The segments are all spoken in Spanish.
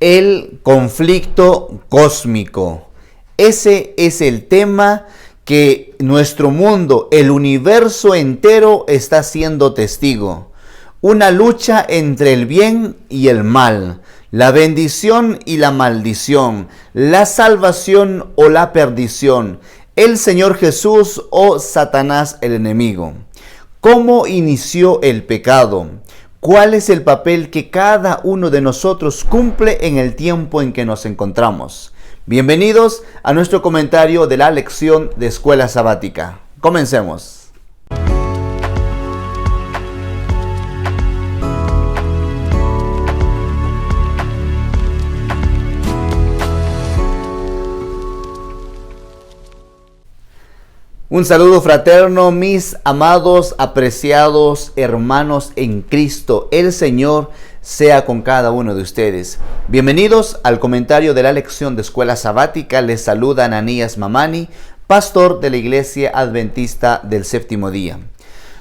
El conflicto cósmico. Ese es el tema que nuestro mundo, el universo entero, está siendo testigo. Una lucha entre el bien y el mal, la bendición y la maldición, la salvación o la perdición, el Señor Jesús o Satanás el enemigo. ¿Cómo inició el pecado? ¿Cuál es el papel que cada uno de nosotros cumple en el tiempo en que nos encontramos? Bienvenidos a nuestro comentario de la lección de Escuela Sabática. Comencemos. Un saludo fraterno, mis amados, apreciados hermanos en Cristo. El Señor sea con cada uno de ustedes. Bienvenidos al comentario de la lección de Escuela Sabática. Les saluda Ananías Mamani, pastor de la Iglesia Adventista del Séptimo Día.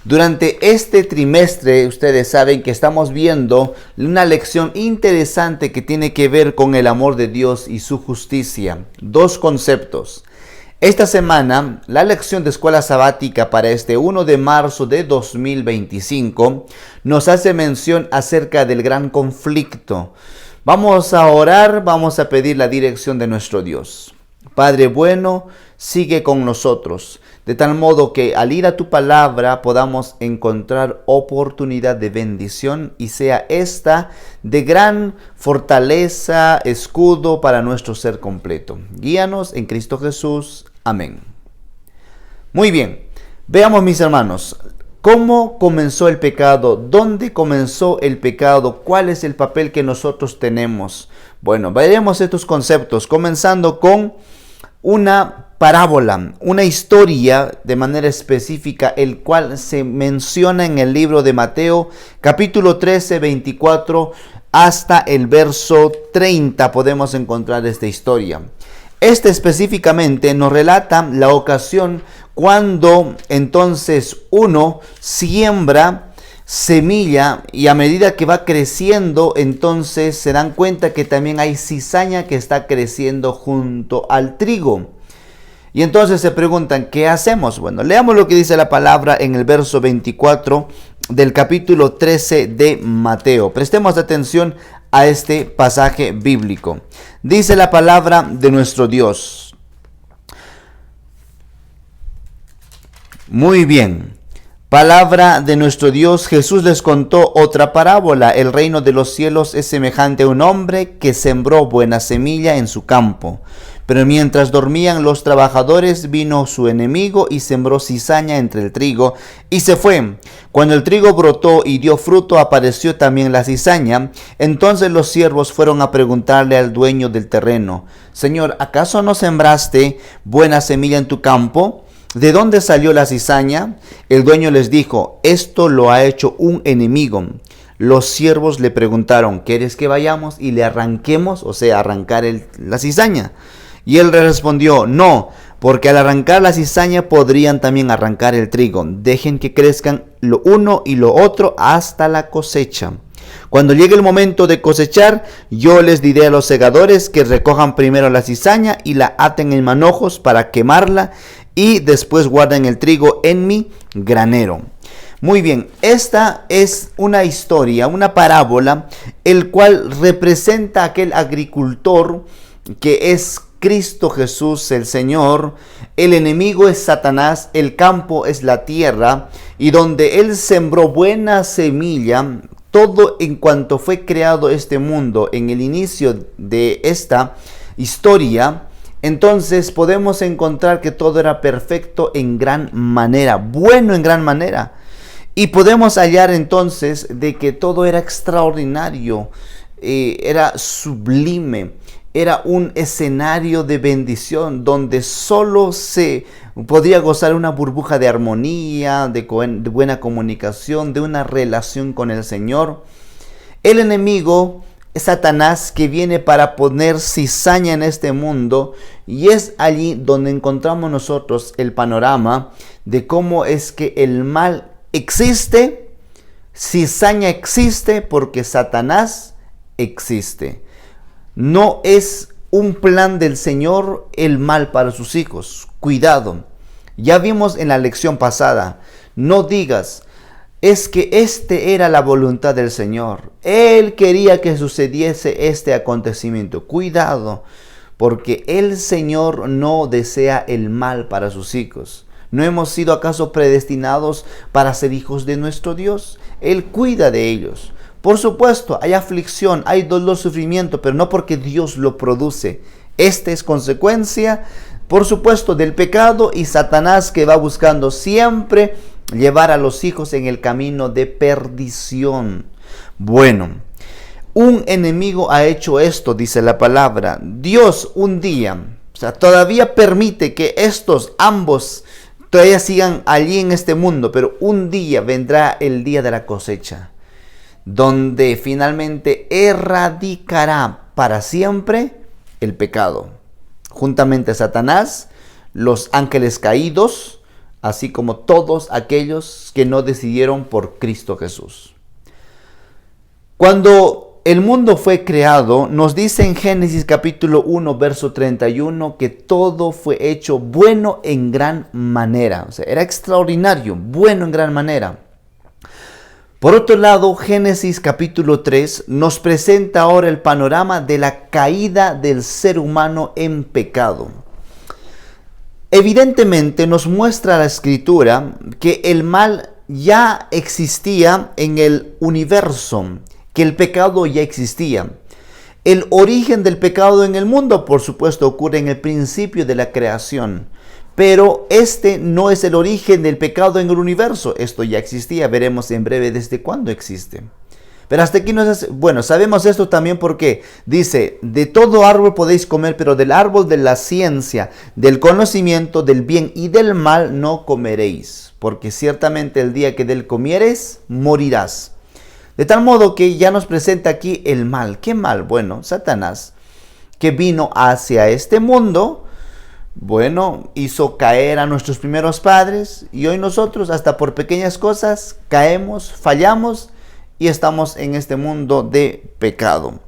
Durante este trimestre, ustedes saben que estamos viendo una lección interesante que tiene que ver con el amor de Dios y su justicia. Dos conceptos. Esta semana, la lección de Escuela Sabática para este 1 de marzo de 2025 nos hace mención acerca del gran conflicto. Vamos a orar, vamos a pedir la dirección de nuestro Dios. Padre bueno, sigue con nosotros, de tal modo que al ir a tu palabra podamos encontrar oportunidad de bendición y sea esta de gran fortaleza, escudo para nuestro ser completo. Guíanos en Cristo Jesús. Amén. Muy bien, veamos mis hermanos, ¿cómo comenzó el pecado? ¿Dónde comenzó el pecado? ¿Cuál es el papel que nosotros tenemos? Bueno, veremos estos conceptos, comenzando con una parábola, una historia de manera específica, el cual se menciona en el libro de Mateo, capítulo 13, 24, hasta el verso 30 podemos encontrar esta historia. Este específicamente nos relata la ocasión cuando entonces uno siembra semilla y a medida que va creciendo, entonces se dan cuenta que también hay cizaña que está creciendo junto al trigo. Y entonces se preguntan, ¿qué hacemos? Bueno, leamos lo que dice la palabra en el verso 24 del capítulo 13 de Mateo. Prestemos atención a este pasaje bíblico. Dice la palabra de nuestro Dios. Muy bien. Palabra de nuestro Dios. Jesús les contó otra parábola. El reino de los cielos es semejante a un hombre que sembró buena semilla en su campo. Pero mientras dormían los trabajadores, vino su enemigo y sembró cizaña entre el trigo y se fue. Cuando el trigo brotó y dio fruto, apareció también la cizaña. Entonces los siervos fueron a preguntarle al dueño del terreno: Señor, ¿acaso no sembraste buena semilla en tu campo? ¿De dónde salió la cizaña? El dueño les dijo: esto lo ha hecho un enemigo. Los siervos le preguntaron: ¿quieres que vayamos y le arranquemos? O sea, arrancar la cizaña. Y él respondió: no, porque al arrancar la cizaña podrían también arrancar el trigo. Dejen que crezcan lo uno y lo otro hasta la cosecha. Cuando llegue el momento de cosechar, yo les diré a los segadores que recojan primero la cizaña y la aten en manojos para quemarla y después guarden el trigo en mi granero. Muy bien, esta es una historia, una parábola, el cual representa a aquel agricultor que es Cristo Jesús el Señor. El enemigo es Satanás, el campo es la tierra, y donde Él sembró buena semilla, todo en cuanto fue creado este mundo en el inicio de esta historia, entonces podemos encontrar que todo era perfecto en gran manera, bueno en gran manera. Y podemos hallar entonces de que todo era extraordinario, era sublime. Era un escenario de bendición donde solo se podía gozar una burbuja de armonía, de buena comunicación, de una relación con el Señor. El enemigo es Satanás, que viene para poner cizaña en este mundo, y es allí donde encontramos nosotros el panorama de cómo es que el mal existe, cizaña existe porque Satanás existe. No es un plan del Señor el mal para sus hijos. Cuidado. Ya vimos en la lección pasada, no digas, es que este era la voluntad del Señor. Él quería que sucediese este acontecimiento. Cuidado, porque el Señor no desea el mal para sus hijos. ¿No hemos sido acaso predestinados para ser hijos de nuestro Dios? Él cuida de ellos. Por supuesto, hay aflicción, hay dolor, sufrimiento, pero no porque Dios lo produce. Esta es consecuencia, por supuesto, del pecado y Satanás, que va buscando siempre llevar a los hijos en el camino de perdición. Bueno, un enemigo ha hecho esto, dice la palabra. Dios un día, todavía permite que estos ambos todavía sigan allí en este mundo, pero un día vendrá el día de la cosecha, donde finalmente erradicará para siempre el pecado, juntamente a Satanás, los ángeles caídos, así como todos aquellos que no decidieron por Cristo Jesús. Cuando el mundo fue creado, nos dice en Génesis capítulo 1, verso 31, que todo fue hecho bueno en gran manera. O sea, era extraordinario, bueno en gran manera. Por otro lado, Génesis capítulo 3 nos presenta ahora el panorama de la caída del ser humano en pecado. Evidentemente nos muestra la Escritura que el mal ya existía en el universo, que el pecado ya existía. El origen del pecado en el mundo, por supuesto, ocurre en el principio de la creación. Pero este no es el origen del pecado en el universo. Esto ya existía. Veremos en breve desde cuándo existe. Pero hasta aquí sabemos esto también porque dice, de todo árbol podéis comer, pero del árbol de la ciencia, del conocimiento, del bien y del mal no comeréis. Porque ciertamente el día que de él comieres, morirás. De tal modo que ya nos presenta aquí el mal. ¿Qué mal? Bueno, Satanás, que vino hacia este mundo, hizo caer a nuestros primeros padres y hoy nosotros hasta por pequeñas cosas caemos, fallamos y estamos en este mundo de pecado.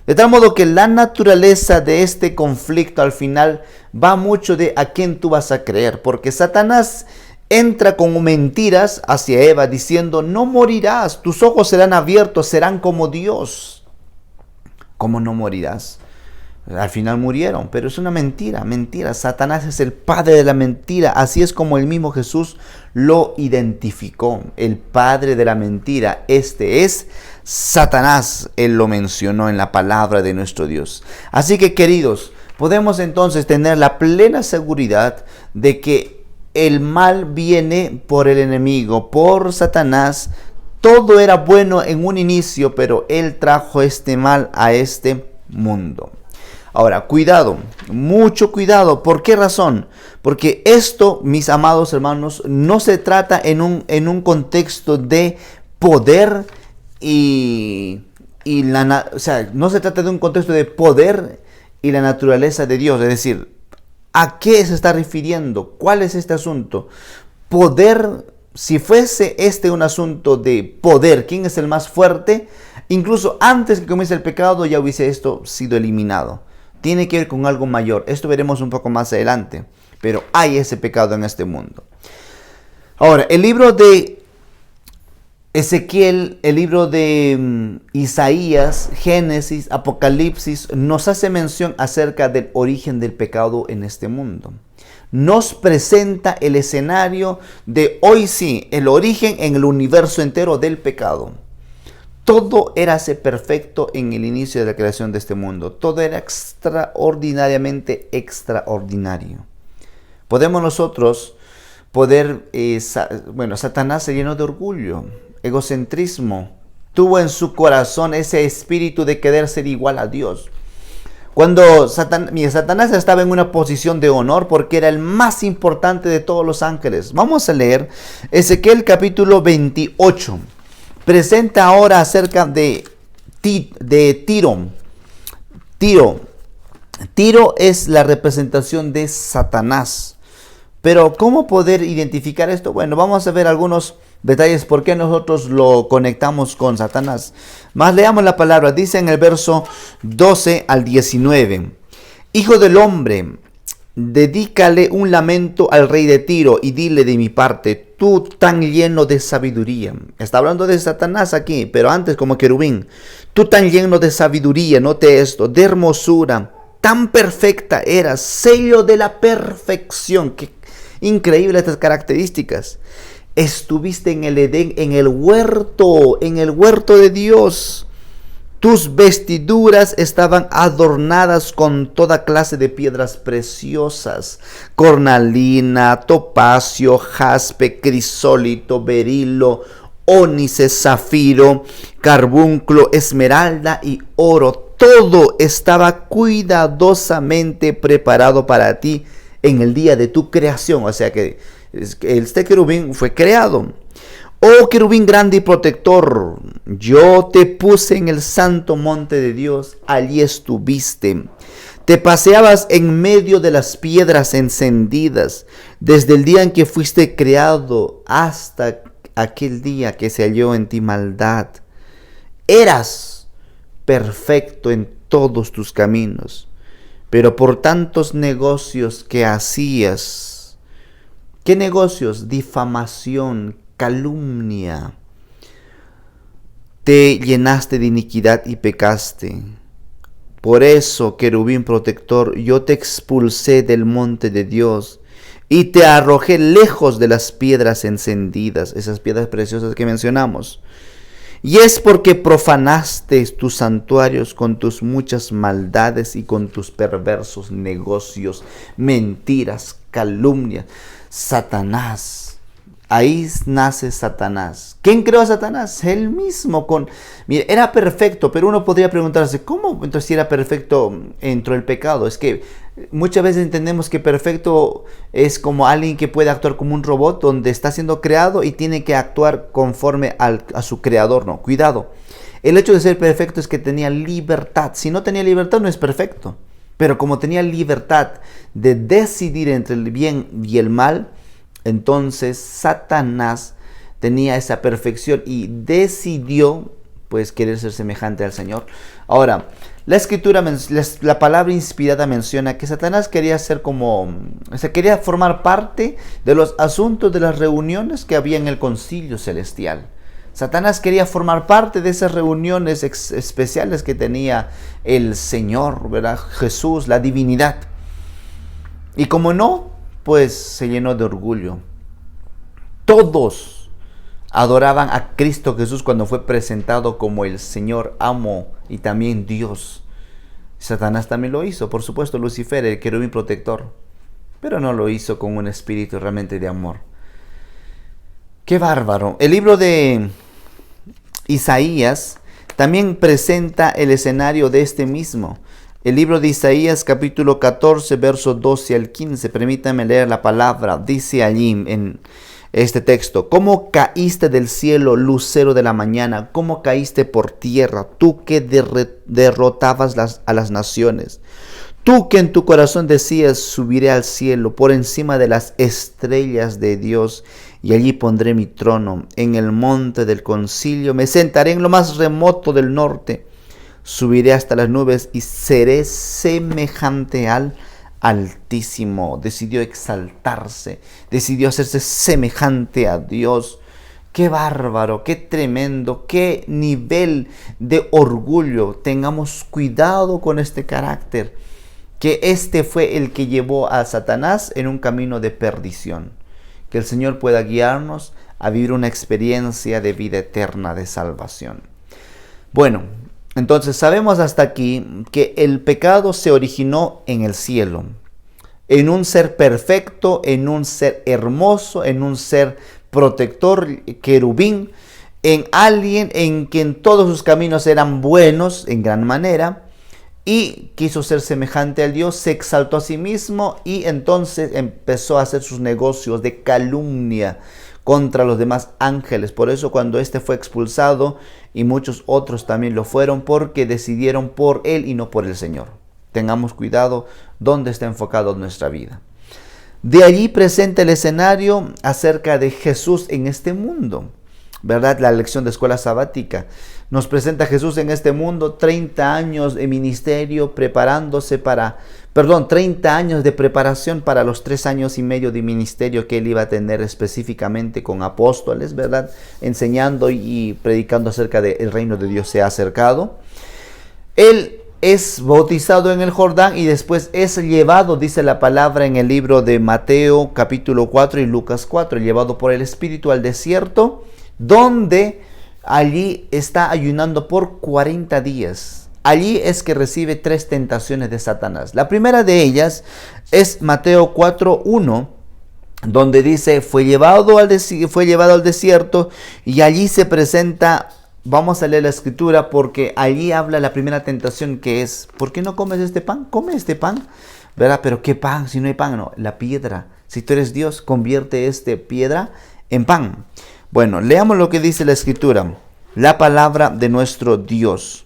De tal modo que la naturaleza de este conflicto al final va mucho de a quién tú vas a creer, porque Satanás entra con mentiras hacia Eva diciendo, no morirás, tus ojos serán abiertos, serán como Dios. ¿Cómo no morirás? Al final murieron, pero es una mentira. Satanás es el padre de la mentira. Así es como el mismo Jesús lo identificó. El padre de la mentira. Este es Satanás. Él lo mencionó en la palabra de nuestro Dios. Así que, queridos, podemos entonces tener la plena seguridad de que el mal viene por el enemigo, por Satanás. Todo era bueno en un inicio, pero él trajo este mal a este mundo. Ahora, cuidado, mucho cuidado. ¿Por qué razón? Porque esto, mis amados hermanos, no se trata en un contexto de poder no se trata de un contexto de poder y la naturaleza de Dios. Es decir, ¿a qué se está refiriendo? ¿Cuál es este asunto? Poder, si fuese un asunto de poder, ¿quién es el más fuerte? Incluso antes que comience el pecado ya hubiese esto sido eliminado. Tiene que ver con algo mayor. Esto veremos un poco más adelante. Pero hay ese pecado en este mundo. Ahora, el libro de Ezequiel, el libro de Isaías, Génesis, Apocalipsis, nos hace mención acerca del origen del pecado en este mundo. Nos presenta el escenario de hoy sí, el origen en el universo entero del pecado. Todo era perfecto en el inicio de la creación de este mundo. Todo era extraordinariamente extraordinario. Podemos nosotros Satanás se llenó de orgullo, egocentrismo. Tuvo en su corazón ese espíritu de querer ser igual a Dios. Cuando Satanás estaba en una posición de honor porque era el más importante de todos los ángeles. Vamos a leer Ezequiel capítulo 28. Presenta ahora acerca de Tiro. Tiro es la representación de Satanás. Pero ¿cómo poder identificar esto? Bueno, vamos a ver algunos detalles por qué nosotros lo conectamos con Satanás. Más leamos la palabra, dice en el verso 12 al 19. Hijo del hombre, dedícale un lamento al rey de Tiro y dile de mi parte, tú tan lleno de sabiduría. Está hablando de Satanás aquí, pero antes como querubín. Tú tan lleno de sabiduría, note esto, de hermosura, tan perfecta eras, sello de la perfección. Qué increíble estas características. Estuviste en el Edén, en el huerto de Dios. Tus vestiduras estaban adornadas con toda clase de piedras preciosas, cornalina, topacio, jaspe, crisólito, berilo, ónice, zafiro, carbunclo, esmeralda y oro. Todo estaba cuidadosamente preparado para ti en el día de tu creación. O sea que este querubín fue creado. Oh querubín grande y protector, yo te puse en el santo monte de Dios, allí estuviste. Te paseabas en medio de las piedras encendidas, desde el día en que fuiste creado hasta aquel día que se halló en ti maldad. Eras perfecto en todos tus caminos, pero por tantos negocios que hacías. ¿Qué negocios? Difamación, calumnia. Te llenaste de iniquidad y pecaste. Por eso, querubín protector, yo te expulsé del monte de Dios y te arrojé lejos de las piedras encendidas, esas piedras preciosas que mencionamos. Y es porque profanaste tus santuarios con tus muchas maldades y con tus perversos negocios, mentiras, calumnias. Satanás, ahí nace Satanás. ¿Quién creó a Satanás? Él mismo. Mira, era perfecto, pero uno podría preguntarse, ¿cómo entonces si era perfecto entró el pecado? Es que muchas veces entendemos que perfecto es como alguien que puede actuar como un robot, donde está siendo creado y tiene que actuar conforme a su creador. No, cuidado. El hecho de ser perfecto es que tenía libertad. Si no tenía libertad, no es perfecto. Pero como tenía libertad de decidir entre el bien y el mal, entonces Satanás tenía esa perfección y decidió pues querer ser semejante al Señor. Ahora, la palabra inspirada menciona que Satanás quería quería formar parte de los asuntos de las reuniones que había en el concilio celestial. Satanás quería formar parte de esas reuniones especiales que tenía el Señor, ¿verdad? Jesús, la divinidad. Y como no, pues se llenó de orgullo. Todos adoraban a Cristo Jesús cuando fue presentado como el Señor, amo y también Dios. Satanás también lo hizo, por supuesto, Lucifer, el querubín protector, pero no lo hizo con un espíritu realmente de amor. ¡Qué bárbaro! El libro de Isaías también presenta el escenario de este mismo. El libro de Isaías capítulo 14 versos 12 al 15. Permítanme leer la palabra. Dice allí en este texto: ¿Cómo caíste del cielo, lucero de la mañana? ¿Cómo caíste por tierra, tú que derrotabas a las naciones? Tú que en tu corazón decías, subiré al cielo, por encima de las estrellas de Dios, y allí pondré mi trono, en el monte del concilio, me sentaré en lo más remoto del norte, subiré hasta las nubes y seré semejante al Altísimo. Decidió exaltarse, decidió hacerse semejante a Dios. ¡Qué bárbaro! ¡Qué tremendo! ¡Qué nivel de orgullo! Tengamos cuidado con este carácter, que este fue el que llevó a Satanás en un camino de perdición. Que el Señor pueda guiarnos a vivir una experiencia de vida eterna, de salvación. Bueno, entonces sabemos hasta aquí que el pecado se originó en el cielo, en un ser perfecto, en un ser hermoso, en un ser protector, querubín, en alguien en quien todos sus caminos eran buenos en gran manera, y quiso ser semejante al Dios, se exaltó a sí mismo y entonces empezó a hacer sus negocios de calumnia contra los demás ángeles. Por eso cuando este fue expulsado, y muchos otros también lo fueron, porque decidieron por él y no por el Señor. Tengamos cuidado dónde está enfocado nuestra vida. De allí presenta el escenario acerca de Jesús en este mundo, ¿verdad? La lección de escuela sabática nos presenta a Jesús en este mundo, 30 años de ministerio preparándose 30 años de preparación para los 3 años y medio de ministerio que él iba a tener específicamente con apóstoles, ¿verdad? Enseñando y predicando acerca del reino de Dios se ha acercado. Él es bautizado en el Jordán y después es llevado, dice la palabra en el libro de Mateo capítulo 4 y Lucas 4, llevado por el Espíritu al desierto, donde allí está ayunando por 40 días. Allí es que recibe 3 tentaciones de Satanás. La primera de ellas es Mateo 4:1, donde dice, fue llevado al desierto y allí se presenta. Vamos a leer la escritura porque allí habla la primera tentación, que es, ¿por qué no comes este pan? Come este pan, ¿verdad? Pero ¿qué pan? Si no hay pan, no, la piedra. Si tú eres Dios, convierte esta piedra en pan. Bueno, leamos lo que dice la escritura, la palabra de nuestro Dios.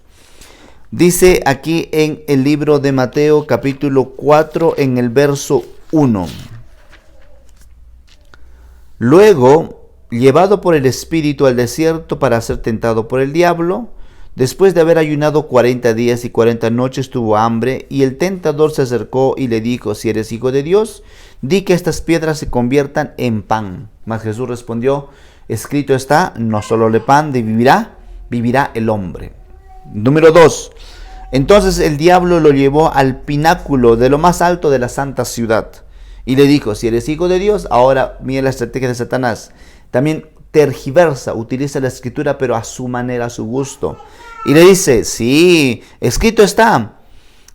Dice aquí en el libro de Mateo capítulo 4 en el verso 1. Luego, llevado por el Espíritu al desierto para ser tentado por el diablo, después de haber ayunado 40 días y 40 noches tuvo hambre, y el tentador se acercó y le dijo, si eres hijo de Dios, di que estas piedras se conviertan en pan. Mas Jesús respondió, escrito está, no solo de pan vivirá el hombre. Número 2. Entonces el diablo lo llevó al pináculo de lo más alto de la santa ciudad y le dijo, si eres hijo de Dios, ahora mira la estrategia de Satanás. También tergiversa, utiliza la escritura pero a su manera, a su gusto. Y le dice, sí, escrito está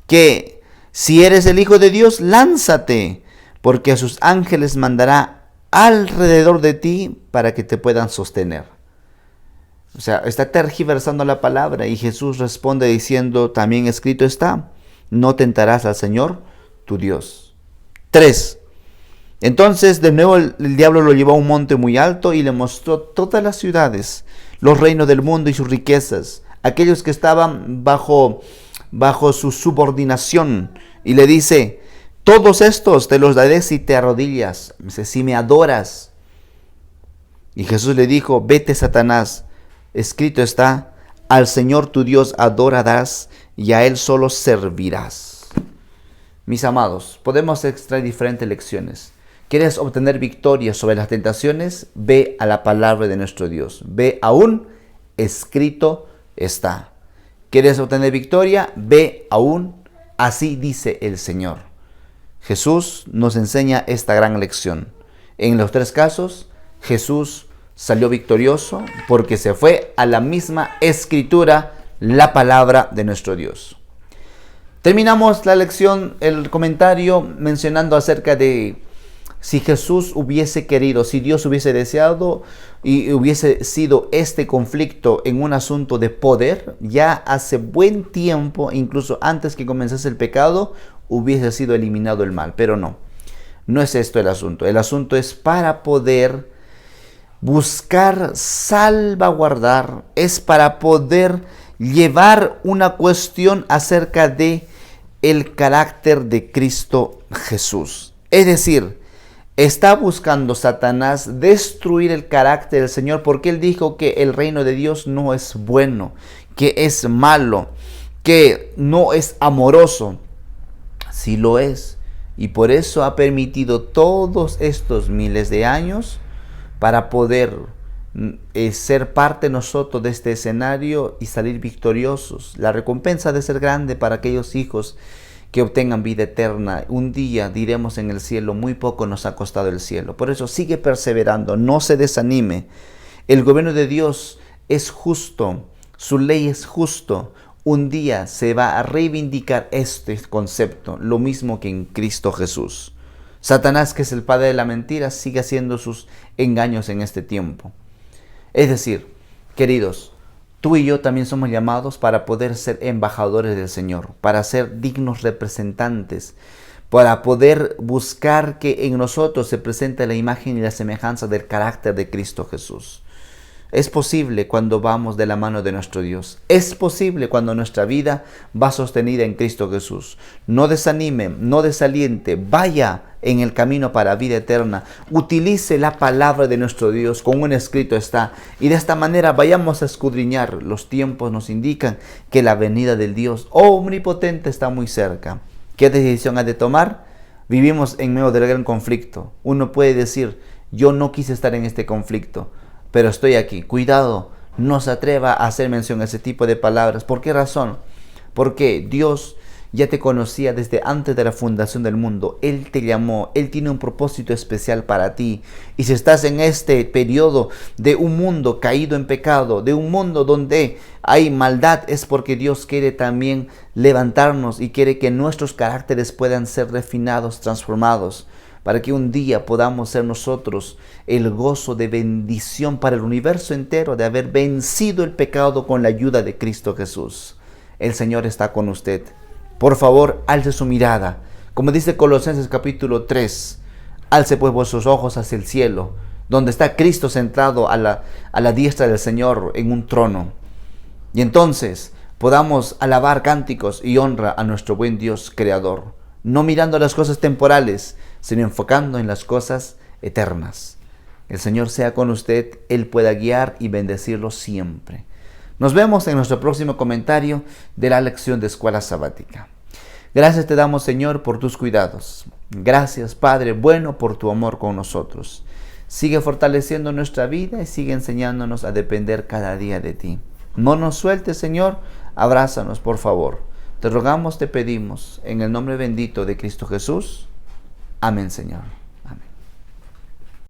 que si eres el hijo de Dios, lánzate, porque a sus ángeles mandará alrededor de ti para que te puedan sostener. O sea, está tergiversando la palabra y Jesús responde diciendo, también escrito está, no tentarás al Señor tu Dios. 3. Entonces de nuevo el diablo lo llevó a un monte muy alto y le mostró todas las ciudades, los reinos del mundo y sus riquezas, aquellos que estaban bajo su subordinación, y le dice, todos estos te los daré si te arrodillas, si me adoras. Y Jesús le dijo, vete Satanás, escrito está, al Señor tu Dios adorarás y a Él solo servirás. Mis amados, podemos extraer diferentes lecciones. ¿Quieres obtener victoria sobre las tentaciones? Ve a la palabra de nuestro Dios. Ve aún, escrito está. ¿Quieres obtener victoria? Ve aún, así dice el Señor. Jesús nos enseña esta gran lección. En los 3 casos, Jesús salió victorioso porque se fue a la misma escritura, la palabra de nuestro Dios. Terminamos la lección, el comentario, mencionando acerca de si Jesús hubiese querido, si Dios hubiese deseado y hubiese sido este conflicto en un asunto de poder, ya hace buen tiempo, incluso antes que comenzase el pecado, hubiese sido eliminado el mal. Pero no es esto el asunto. El asunto es para poder buscar salvaguardar, es para poder llevar una cuestión acerca de el carácter de Cristo Jesús. Es decir, está buscando Satanás destruir el carácter del Señor, porque Él dijo que el reino de Dios no es bueno, que es malo, que no es amoroso. Sí lo es, y por eso ha permitido todos estos miles de años para poder ser parte nosotros de este escenario y salir victoriosos. La recompensa de ser grande para aquellos hijos que obtengan vida eterna. Un día diremos en el cielo, muy poco nos ha costado el cielo. Por eso sigue perseverando, no se desanime. El gobierno de Dios es justo, su ley es justo. Un día se va a reivindicar este concepto, lo mismo que en Cristo Jesús. Satanás, que es el padre de la mentira, sigue haciendo sus engaños en este tiempo. Es decir, queridos, tú y yo también somos llamados para poder ser embajadores del Señor, para ser dignos representantes, para poder buscar que en nosotros se presente la imagen y la semejanza del carácter de Cristo Jesús. Es posible cuando vamos de la mano de nuestro Dios. Es posible cuando nuestra vida va sostenida en Cristo Jesús. No desanime, no desaliente, vaya en el camino para vida eterna. Utilice la palabra de nuestro Dios, con un escrito está. Y de esta manera vayamos a escudriñar. Los tiempos nos indican que la venida del Dios omnipotente está muy cerca. ¿Qué decisión ha de tomar? Vivimos en medio del gran conflicto. Uno puede decir, yo no quise estar en este conflicto, pero estoy aquí. Cuidado, no se atreva a hacer mención a ese tipo de palabras. ¿Por qué razón? Porque Dios ya te conocía desde antes de la fundación del mundo. Él te llamó, Él tiene un propósito especial para ti. Y si estás en este periodo de un mundo caído en pecado, de un mundo donde hay maldad, es porque Dios quiere también levantarnos y quiere que nuestros caracteres puedan ser refinados, transformados, para que un día podamos ser nosotros el gozo de bendición para el universo entero, de haber vencido el pecado con la ayuda de Cristo Jesús. El Señor está con usted. Por favor, alce su mirada. Como dice Colosenses capítulo 3, alce pues vuestros ojos hacia el cielo, donde está Cristo sentado a la diestra del Señor en un trono. Y entonces podamos alabar cánticos y honra a nuestro buen Dios creador, no mirando las cosas temporales, sino enfocando en las cosas eternas. El Señor sea con usted, Él pueda guiar y bendecirlo siempre. Nos vemos en nuestro próximo comentario de la lección de Escuela Sabática. Gracias te damos, Señor, por tus cuidados. Gracias, Padre bueno, por tu amor con nosotros. Sigue fortaleciendo nuestra vida y sigue enseñándonos a depender cada día de ti. No nos sueltes, Señor, abrázanos, por favor. Te rogamos, te pedimos, en el nombre bendito de Cristo Jesús. Amén, Señor.